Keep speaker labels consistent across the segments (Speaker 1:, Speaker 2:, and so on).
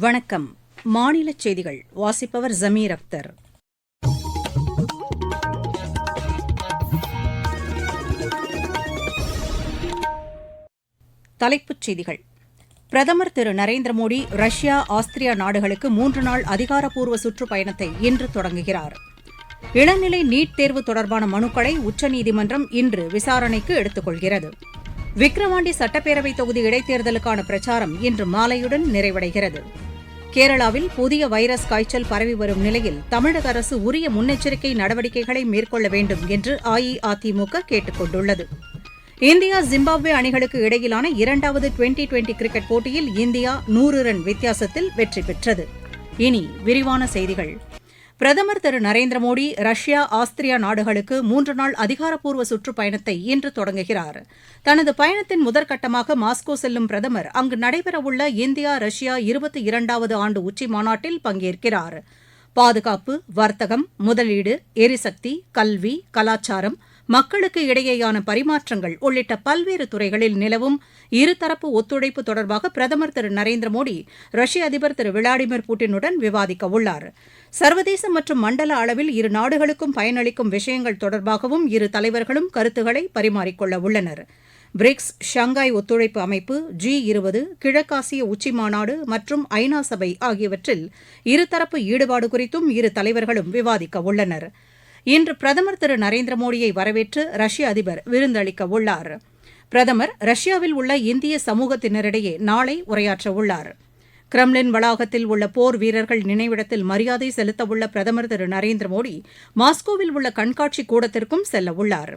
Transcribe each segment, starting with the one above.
Speaker 1: வணக்கம். மாநிலச் செய்திகள் வாசிப்பவர் ஜமீர் அக்தர். தலைப்புச் செய்திகள். பிரதமர் திரு நரேந்திர மோடி ரஷ்யா, ஆஸ்திரியா நாடுகளுக்கு 3 நாள் அதிகாரப்பூர்வ சுற்றுப்பயணத்தை இன்று தொடங்குகிறார். இளநிலை நீட் தேர்வு தொடர்பான மனுக்களை உச்சநீதிமன்றம் இன்று விசாரணைக்கு எடுத்துக் கொள்கிறது. விக்கிரவாண்டி சட்டப்பேரவைத் தொகுதி இடைத்தேர்தலுக்கான பிரச்சாரம் இன்று மாலையுடன் நிறைவடைகிறது. கேரளாவில் புதிய வைரஸ் காய்ச்சல் பரவி வரும் நிலையில் தமிழக அரசு உரிய முன்னெச்சரிக்கை நடவடிக்கைகளை மேற்கொள்ள வேண்டும் என்று அஇஅதிமுக கேட்டுக் கொண்டுள்ளது. இந்தியா, ஜிம்பாப்வே அணிகளுக்கு இடையிலான 2வது டுவெண்டி கிரிக்கெட் போட்டியில் இந்தியா 100 ரன் வித்தியாசத்தில் வெற்றி பெற்றது. இனி விரிவான செய்திகள். பிரதமர் திரு நரேந்திர மோடி ரஷ்யா, ஆஸ்திரியா நாடுகளுக்கு 3 நாள் அதிகாரப்பூர்வ சுற்றுப்பயணத்தை இன்று தொடங்குகிறார். தனது பயணத்தின் முதற்கட்டமாக மாஸ்கோ செல்லும் பிரதமர் அங்கு நடைபெறவுள்ள இந்தியா, ரஷ்யா 22வது ஆண்டு உச்சிமாநாட்டில் பங்கேற்கிறார். பாதுகாப்பு, வர்த்தகம், முதலீடு, எரிசக்தி, கல்வி, கலாச்சாரம், மக்களுக்கு இடையேயான பரிமாற்றங்கள் உள்ளிட்ட பல்வேறு துறைகளில் நிலவும் இருதரப்பு ஒத்துழைப்பு தொடர்பாக பிரதமர் திரு நரேந்திர மோடி ரஷ்ய அதிபர் திரு விளாடிமிர் புட்டினுடன் விவாதிக்க உள்ளார். சர்வதேச மற்றும் மண்டல அளவில் இரு நாடுகளுக்கும் பயனளிக்கும் விஷயங்கள் தொடர்பாகவும் இரு தலைவர்களும் கருத்துக்களை பரிமாறிக்கொள்ள உள்ளனர். பிரிக்ஸ், ஷங்காய் ஒத்துழைப்பு அமைப்பு, G20, கிழக்காசிய உச்சிமாநாடு மற்றும் ஐநா சபை ஆகியவற்றில் இருதரப்பு ஈடுபாடு குறித்தும் இரு தலைவர்களும் விவாதிக்க உள்ளனர். இன்று பிரதமர் திரு நரேந்திர மோடியை வரவேற்று ரஷ்ய அதிபர் விருந்தளிக்க உள்ளார். பிரதமர் ரஷ்யாவில் உள்ள இந்திய சமூகத்தினரிடையே நாளை உரையாற்றவுள்ளார். கிரெம்ளின் வளாகத்தில் உள்ள போர் வீரர்கள் நினைவிடத்தில் மரியாதை செலுத்தவுள்ள பிரதமர் திரு நரேந்திர மோடி மாஸ்கோவில் உள்ள கண்காட்சி கூடத்திற்கும் செல்லவுள்ளார்.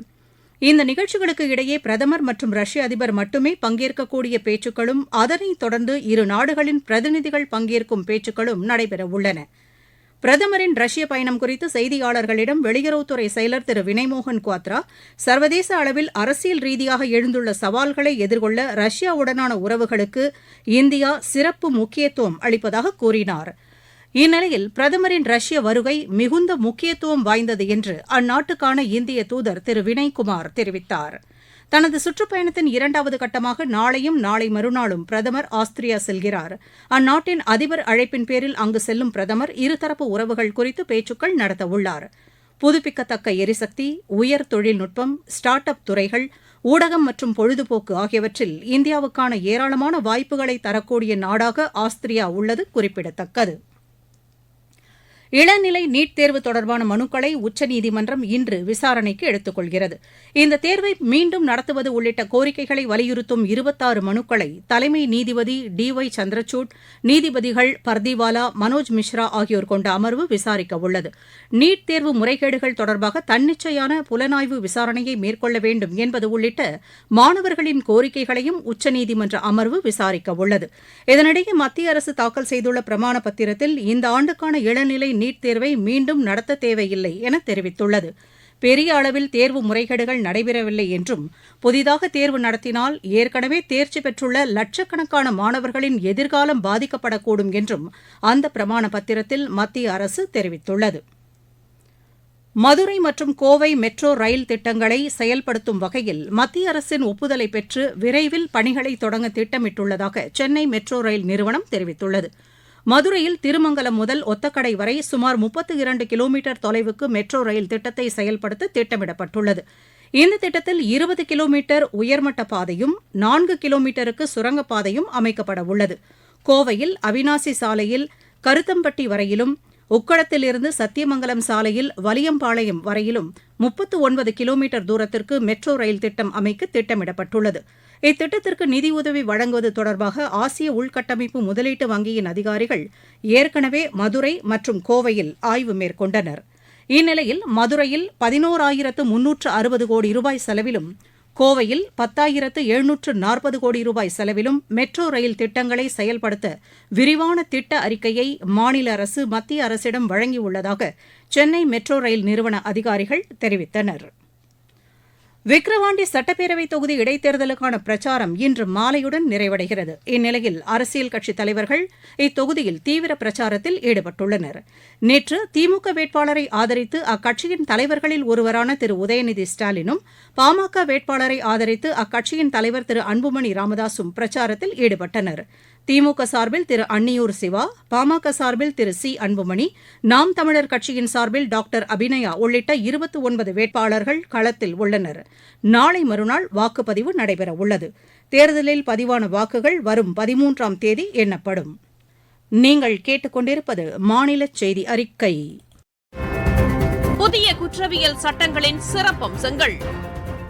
Speaker 1: இந்த நிகழ்ச்சிகளுக்கு இடையே பிரதமர் மற்றும் ரஷ்ய அதிபர் மட்டுமே பங்கேற்கக்கூடிய பேச்சுக்களும் அதனைத் தொடர்ந்து இரு நாடுகளின் பிரதிநிதிகள் பங்கேற்கும் பேச்சுக்களும் நடைபெறவுள்ளன. பிரதமரின் ரஷ்ய பயணம் குறித்து செய்தியாளர்களிடம் வெளியுறவுத்துறை செயலர் திரு வினய்மோகன் குவாத்ரா, சர்வதேச அளவில் அரசியல் ரீதியாக எழுந்துள்ள சவால்களை எதிர்கொள்ள ரஷ்யாவுடனான உறவுகளுக்கு இந்தியா சிறப்பு முக்கியத்துவம் அளிப்பதாக கூறினார். இந்நிலையில் பிரதமரின் ரஷ்ய வருகை மிகுந்த முக்கியத்துவம் வாய்ந்தது என்று அந்நாட்டுக்கான இந்திய தூதர் திரு வினய்குமார் தெரிவித்தார். தனது சுற்றுப்பயணத்தின் 2வது கட்டமாக நாளையும் நாளை மறுநாளும் பிரதமர் ஆஸ்திரியா செல்கிறார். அந்நாட்டின் அதிபர் அழைப்பின் பேரில் அங்கு செல்லும் பிரதமர் இருதரப்பு உறவுகள் குறித்து பேச்சுக்கள் நடத்தவுள்ளார். புதுப்பிக்கத்தக்க எரிசக்தி, உயர் தொழில்நுட்பம், ஸ்டார்ட் அப் துறைகள், ஊடகம் மற்றும் பொழுதுபோக்கு ஆகியவற்றில் இந்தியாவுக்கான ஏராளமான வாய்ப்புகளை தரக்கூடிய நாடாக ஆஸ்திரியா உள்ளது குறிப்பிடத்தக்கது. இளநிலை நீட் தேர்வு தொடர்பான மனுக்களை உச்சநீதிமன்றம் இன்று விசாரணைக்கு எடுத்துக் கொள்கிறது. இந்த தேர்வை மீண்டும் நடத்துவது உள்ளிட்ட கோரிக்கைகளை வலியுறுத்தும் 26 மனுக்களை தலைமை நீதிபதி DY சந்திரசூட், நீதிபதிகள் பர்திவாலா, மனோஜ் மிஸ்ரா ஆகியோர் கொண்ட அமர்வு விசாரிக்க உள்ளது. நீட் தேர்வு முறைகேடுகள் தொடர்பாக தன்னிச்சையான புலனாய்வு விசாரணையை மேற்கொள்ள வேண்டும் என்பது உள்ளிட்ட மாணவர்களின் கோரிக்கைகளையும் உச்சநீதிமன்ற அமர்வு விசாரிக்க உள்ளது. இதனிடையே மத்திய அரசு தாக்கல் செய்துள்ள பிரமாண பத்திரத்தில் இந்த ஆண்டுக்கான இளநிலை நீட் தேர்வை மீண்டும் நடத்த தேவையில்லை என தெரிவித்துள்ளது. பெரிய அளவில் தேர்வு முறைகேடுகள் நடைபெறவில்லை என்றும், புதிதாக தேர்வு நடத்தினால் ஏற்கனவே தேர்ச்சி பெற்றுள்ள லட்சக்கணக்கான மாணவர்களின் எதிர்காலம் பாதிக்கப்படக்கூடும் என்றும் அந்த பிரமாண பத்திரத்தில் மத்திய அரசு தெரிவித்துள்ளது. மதுரை மற்றும் கோவை மெட்ரோ ரயில் திட்டங்களை செயல்படுத்தும் வகையில் மத்திய அரசின் ஒப்புதலை பெற்று விரைவில் பணிகளை தொடங்க திட்டமிட்டுள்ளதாக சென்னை மெட்ரோ ரயில் நிறுவனம் தெரிவித்துள்ளது. மதுரையில் திருமங்கலம் முதல் ஒத்தக்கடை வரை சுமார் 32 கிலோமீட்டர் தொலைவுக்கு மெட்ரோ ரயில் திட்டத்தை செயல்படுத்த திட்டமிடப்பட்டுள்ளது. இந்த திட்டத்தில் 20 கிலோமீட்டர் உயர்மட்ட பாதையும் 4 கிலோமீட்டருக்கு சுரங்கப்பாதையும் அமைக்கப்பட உள்ளது. கோவையில் அவினாசி சாலையில் கருத்தம்பட்டி வரையிலும், உக்கடத்திலிருந்து சத்தியமங்கலம் சாலையில் வலியம்பாளையம் வரையிலும் 39 கிலோமீட்டர் தூரத்திற்கு மெட்ரோ ரயில் திட்டம் அமைக்க திட்டமிடப்பட்டுள்ளது. இத்திட்டத்திற்கு நிதியுதவி வழங்குவது தொடர்பாக ஆசிய உள்கட்டமைப்பு முதலீட்டு வங்கியின் அதிகாரிகள் ஏற்கனவே மதுரை மற்றும் கோவையில் ஆய்வு மேற்கொண்டனர். இந்நிலையில் மதுரையில் 11,360 கோடி ரூபாய் செலவிலும், கோவையில் 10,740 கோடி ரூபாய் செலவிலும் மெட்ரோ ரயில் திட்டங்களை செயல்படுத்த விரிவான திட்ட அறிக்கையை மாநில அரசு மத்திய அரசிடம் வழங்கியுள்ளதாக சென்னை மெட்ரோ ரயில் நிறுவன அதிகாரிகள் தெரிவித்தனர். விக்கிரவாண்டி சட்டப்பேரவைத் தொகுதி இடைத்தேர்தலுக்கான பிரச்சாரம் இன்று மாலையுடன் நிறைவடைகிறது. இந்நிலையில் அரசியல் கட்சித் தலைவர்கள் இத்தொகுதியில் தீவிர பிரச்சாரத்தில் ஈடுபட்டுள்ளனர். நேற்று திமுக வேட்பாளரை ஆதரித்து அக்கட்சியின் தலைவர்களில் ஒருவரான திரு உதயநிதி ஸ்டாலினும், பாமக வேட்பாளரை ஆதரித்து அக்கட்சியின் தலைவர் திரு அன்புமணி ராமதாசும் பிரச்சாரத்தில் ஈடுபட்டனர். திமுக சார்பில் திரு அன்னியூர் சிவா, பாமக சார்பில் திரு சி அன்புமணி, நாம் தமிழர் கட்சியின் சார்பில் டாக்டர் அபிநயா உள்ளிட்ட 29 வேட்பாளர்கள் களத்தில் உள்ளனர். நாளை மறுநாள் வாக்குப்பதிவு நடைபெறவுள்ளது. தேர்தலில் பதிவான வாக்குகள் வரும் 13ஆம் தேதி எண்ணப்படும். நீங்கள் கேட்டுக்கொண்டிருப்பது மாநில செய்தி அறிக்கை.
Speaker 2: புதிய குற்றவியல் சட்டங்களின் சிறப்பம்சங்கள்.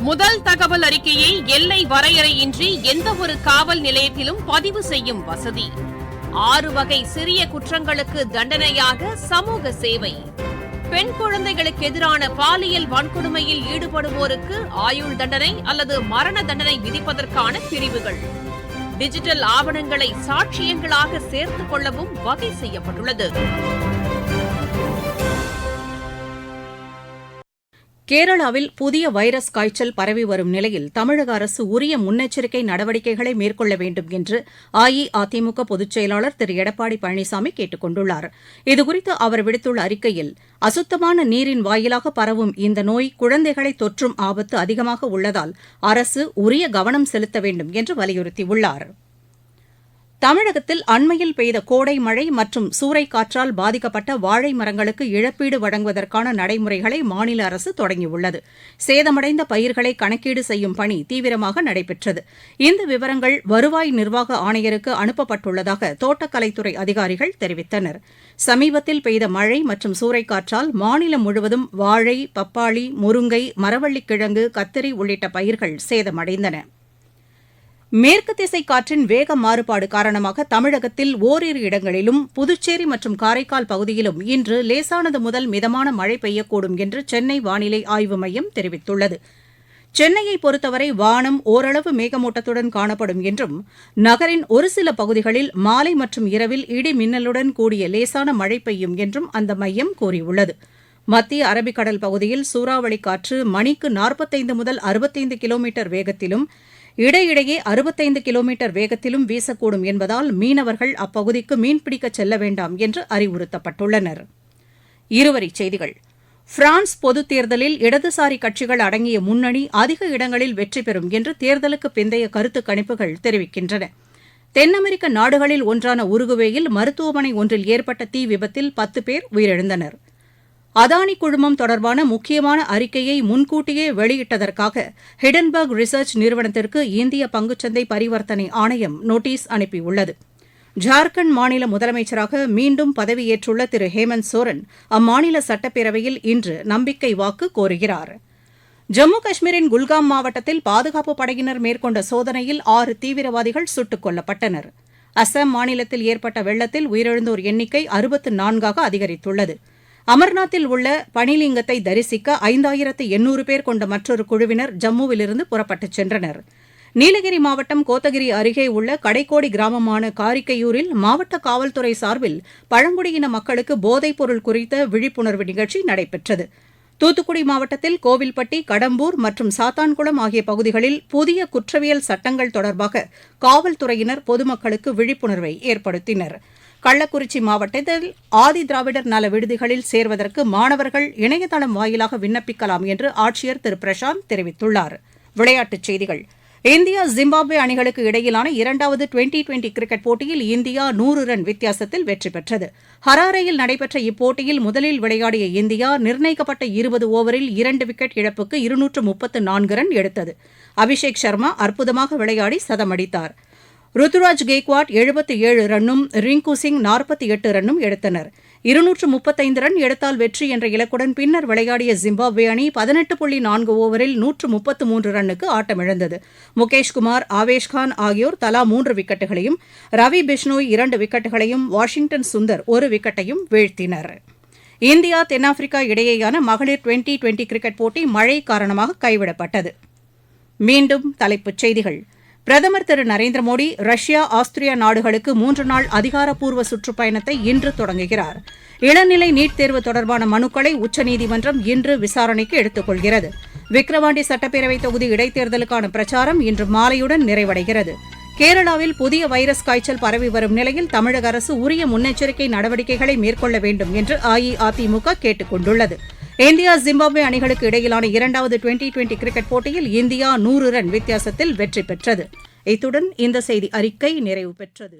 Speaker 2: முதல் தகவல் அறிக்கையை எல்லை வரையறையின்றி எந்தவொரு காவல் நிலையத்திலும் பதிவு செய்யும் வசதி. 6 வகை சிறிய குற்றங்களுக்கு தண்டனையாக சமூக சேவை. பெண் குழந்தைகளுக்கு எதிரான பாலியல் வன்கொடுமையில் ஈடுபடுவோருக்கு ஆயுள் தண்டனை அல்லது மரண தண்டனை விதிப்பதற்கான பிரிவுகள். டிஜிட்டல் ஆவணங்களை சாட்சியங்களாக சேர்த்துக் கொள்ளவும் வகை செய்யப்பட்டுள்ளது.
Speaker 1: கேரளாவில் புதிய வைரஸ் காய்ச்சல் பரவி வரும் நிலையில் தமிழக அரசு உரிய முன்னெச்சரிக்கை நடவடிக்கைகளை மேற்கொள்ள வேண்டும் என்று அஇஅதிமுக பொதுச் செயலாளர் திரு எடப்பாடி பழனிசாமி கேட்டுக் கொண்டுள்ளார். இதுகுறித்து அவர் விடுத்துள்ள அறிக்கையில், அசுத்தமான நீரின் வாயிலாக பரவும் இந்த நோய் குழந்தைகளை தொற்றும் ஆபத்து அதிகமாக உள்ளதால் அரசு உரிய கவனம் செலுத்த வேண்டும் என்று வலியுறுத்தியுள்ளார். தமிழகத்தில் அண்மையில் பெய்த கோடை மழை மற்றும் சூறைக்காற்றால் பாதிக்கப்பட்ட வாழை மரங்களுக்கு இழப்பீடு வழங்குவதற்கான நடைமுறைகளை மாநில அரசு தொடங்கியுள்ளது. சேதமடைந்த பயிர்களை கணக்கீடு செய்யும் பணி தீவிரமாக நடைபெற்றது. இந்த விவரங்கள் வருவாய் நிர்வாக ஆணையருக்கு அனுப்பப்பட்டுள்ளதாக தோட்டக்கலைத்துறை அதிகாரிகள் தெரிவித்தனர். சமீபத்தில் பெய்த மழை மற்றும் சூறைக்காற்றால் மாநிலம் முழுவதும் வாழை, பப்பாளி, முருங்கை, மரவள்ளிக்கிழங்கு, கத்திரி உள்ளிட்ட பயிர்கள் சேதமடைந்தன. மேற்கு திசை காற்றின் வேக மாறுபாடு காரணமாக தமிழகத்தில் ஓரிரு இடங்களிலும் புதுச்சேரி மற்றும் காரைக்கால் பகுதியிலும் இன்று லேசானது முதல் மிதமான மழை பெய்யக்கூடும் என்று சென்னை வானிலை ஆய்வு மையம் தெரிவித்துள்ளது. சென்னையை பொறுத்தவரை வானம் ஓரளவு மேகமூட்டத்துடன் காணப்படும் என்றும் நகரின் ஒரு சில பகுதிகளில் மாலை மற்றும் இரவில் இடி மின்னலுடன் கூடிய லேசான மழை பெய்யும் என்றும் அந்த மையம் கூறியுள்ளது. மத்திய அரபிக்கடல் பகுதியில் சூறாவளி காற்று மணிக்கு 45 முதல் 65 கிலோமீட்டர் வேகத்திலும் இடையிடையே 65 கிலோமீட்டர் வேகத்திலும் வீசக்கூடும் என்பதால் மீனவர்கள் அப்பகுதிக்கு மீன்பிடிக்கச் செல்ல வேண்டாம் என்று அறிவுறுத்தப்பட்டுள்ளனர். இருவரிச் செய்திகள். பிரான்ஸ் பொதுத் தேர்தலில் இடதுசாரி கட்சிகள் அடங்கிய முன்னணி அதிக இடங்களில் வெற்றி பெறும் என்று தேர்தலுக்கு பிந்தைய கருத்து கணிப்புகள் தெரிவிக்கின்றன. தென் அமெரிக்க நாடுகளில் ஒன்றான உருகுவேயில் மருத்துவமனை ஒன்றில் ஏற்பட்ட தீ விபத்தில் 10 பேர் உயிரிழந்தனர். அதானி குழுமம் தொடர்பான முக்கியமான அறிக்கையை முன்கூட்டியே வெளியிட்டதற்காக ஹிடன்பர்க் ரிசர்ச் நிறுவனத்திற்கு இந்திய பங்குச்சந்தை பரிவர்த்தனை ஆணையம் நோட்டீஸ் அனுப்பியுள்ளது. ஜார்க்கண்ட் மாநில முதலமைச்சராக மீண்டும் பதவியேற்றுள்ள திரு ஹேமந்த் சோரன் அம்மாநில சட்டப்பேரவையில் இன்று நம்பிக்கை வாக்கு கோருகிறார். ஜம்மு காஷ்மீரின் குல்காம் மாவட்டத்தில் பாதுகாப்புப் படையினர் மேற்கொண்ட சோதனையில் 6 தீவிரவாதிகள் சுட்டுக் கொல்லப்பட்டனர். அசாம் மாநிலத்தில் ஏற்பட்ட வெள்ளத்தில் உயிரிழந்தோர் எண்ணிக்கை 64ஆக அதிகரித்துள்ளது. அமர்நாத்தில் உள்ள பனிலிங்கத்தை தரிசிக்க 5800 பேர் கொண்ட மற்றொரு குழுவினர் ஜம்முவிலிருந்து புறப்பட்டுச் சென்றனர். நீலகிரி மாவட்டம் கோத்தகிரி அருகே உள்ள கடைக்கோடி கிராமமான காரிக்கையூரில் மாவட்ட காவல்துறை சார்பில் பழங்குடியின மக்களுக்கு போதைப் பொருள் குறித்த விழிப்புணர்வு நிகழ்ச்சி நடைபெற்றது. தூத்துக்குடி மாவட்டத்தில் கோவில்பட்டி, கடம்பூர் மற்றும் சாத்தான்குளம் ஆகிய பகுதிகளில் புதிய குற்றவியல் சட்டங்கள் தொடர்பாக காவல்துறையினர் பொதுமக்களுக்கு விழிப்புணர்வை ஏற்படுத்தினர். கள்ளக்குறிச்சி மாவட்டத்தில் ஆதி திராவிடர் நல விடுதிகளில் சேர்வதற்கு மாணவர்கள் இணையதளம் வாயிலாக விண்ணப்பிக்கலாம் என்று ஆட்சியர் திரு பிரசாந்த் தெரிவித்துள்ளார். விளையாட்டுச் செய்திகள். இந்தியா ஜிம்பாப்வே அணிகளுக்கு இடையிலான 2வது டுவெண்டி கிரிக்கெட் போட்டியில் இந்தியா 100 ரன் வித்தியாசத்தில் வெற்றி பெற்றது. ஹராரேயில் நடைபெற்ற இப்போட்டியில் முதலில் விளையாடிய இந்தியா நிர்ணயிக்கப்பட்ட 20 ஓவரில் 2 விக்கெட் இழப்புக்கு 234 ரன் எடுத்தது. அபிஷேக் சர்மா அற்புதமாக விளையாடி சதமடித்தார். ருத்துராஜ் கெய்க்வாட் 77 ரன்னும் ரிங்கு சிங் 48 ரன்னும் எடுத்தனர். 235 ரன் எடுத்தால் வெற்றி என்ற இலக்குடன் பின்னர் விளையாடிய ஜிம்பாப்வே அணி 18.4 ஓவரில் 133 ரன்னுக்கு ஆட்டமிழந்தது. முகேஷ்குமார், ஆவேஷ்கான் ஆகியோர் தலா 3 விக்கெட்டுகளையும், ரவி பிஷ்னோய் 2 விக்கெட்டுகளையும், வாஷிங்டன் சுந்தர் 1 விக்கெட்டையும் வீழ்த்தினர். இந்தியா தென்னாப்பிரிக்கா இடையேயான மகளிர் டுவெண்டி கிரிக்கெட் போட்டி மழை காரணமாக கைவிடப்பட்டது. மீண்டும் தலைப்புச் செய்திகள். பிரதமர் திரு நரேந்திர மோடி ரஷ்யா, ஆஸ்திரியா நாடுகளுக்கு 3 நாள் அதிகாரப்பூர்வ சுற்றுப்பயணத்தை இன்று தொடங்குகிறார். இளநிலை நீட் தேர்வு தொடர்பான மனுக்களை உச்சநீதிமன்றம் இன்று விசாரணைக்கு எடுத்துக் கொள்கிறது. விக்கிரவாண்டி சட்டப்பேரவைத் தொகுதி இடைத்தேர்தலுக்கான பிரச்சாரம் இன்று மாலையுடன் நிறைவடைகிறது. கேரளாவில் புதிய வைரஸ் காய்ச்சல் பரவி வரும் நிலையில் தமிழக அரசு உரிய முன்னெச்சரிக்கை நடவடிக்கைகளை மேற்கொள்ள வேண்டும் என்று அஇஅதிமுக கேட்டுக் கொண்டுள்ளது. இந்தியா ஜிம்பாப்வே அணிகளுக்கு இடையிலான 2வது டுவெண்டி கிரிக்கெட் போட்டியில் இந்தியா 100 ரன் வித்தியாசத்தில் வெற்றி பெற்றது. இத்துடன் இந்த செய்தி அறிக்கை நிறைவு பெற்றது.